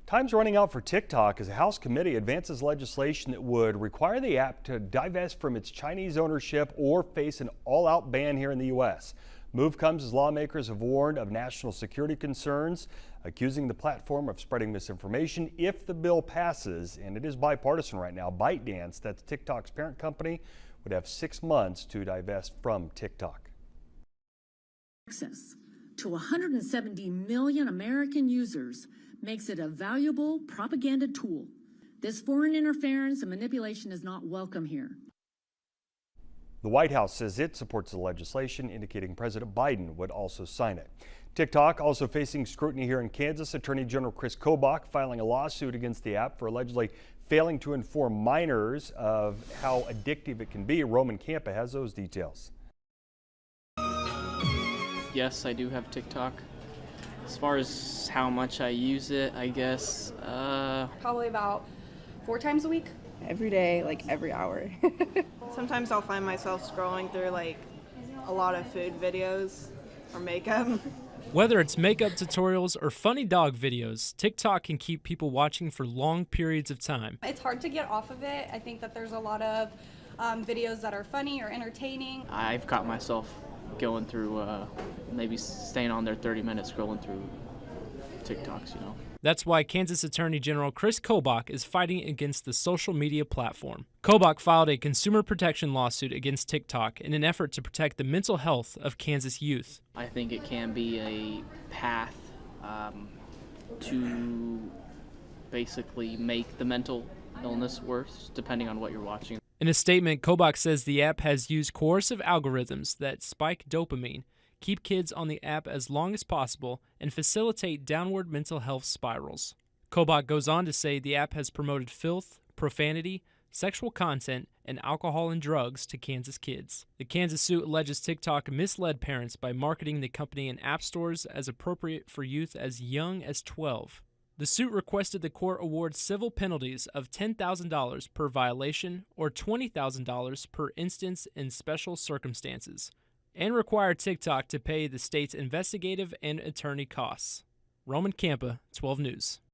Time's running out for TikTok as a House committee advances legislation that would require the app to divest from its Chinese ownership or face an all-out ban here in the U.S. Move comes as lawmakers have warned of national security concerns, accusing the platform of spreading misinformation if the bill passes, and it is bipartisan right now. ByteDance, that's TikTok's parent company, would have 6 months to divest from TikTok. Access to 170 million American users makes it a valuable propaganda tool. This foreign interference and manipulation is not welcome here. The White House says it supports the legislation, indicating President Biden would also sign it. TikTok also facing scrutiny here in Kansas. Attorney General Chris Kobach filing a lawsuit against the app for allegedly failing to inform minors of how addictive it can be. Roman Campa has those details. Yes, I do have TikTok. As far as how much I use it, I guess, probably about 4 times a week. Every day, like every hour. Sometimes I'll find myself scrolling through like a lot of food videos or makeup. Whether it's makeup tutorials or funny dog videos, TikTok can keep people watching for long periods of time. It's hard to get off of it. I think that there's a lot of videos that are funny or entertaining. I've caught myself going through, maybe staying on there 30 minutes scrolling through TikToks, you know. That's why Kansas Attorney General Chris Kobach is fighting against the social media platform. Kobach filed a consumer protection lawsuit against TikTok in an effort to protect the mental health of Kansas youth. I think it can be a path to basically make the mental illness worse, depending on what you're watching. In a statement, Kobach says the app has used coercive algorithms that spike dopamine, keep kids on the app as long as possible, and facilitate downward mental health spirals. Kobach goes on to say the app has promoted filth, profanity, sexual content, and alcohol and drugs to Kansas kids. The Kansas suit alleges TikTok misled parents by marketing the company in app stores as appropriate for youth as young as 12. The suit requested the court award civil penalties of $10,000 per violation or $20,000 per instance in special circumstances, and require TikTok to pay the state's investigative and attorney costs. Roman Campa, 12 News.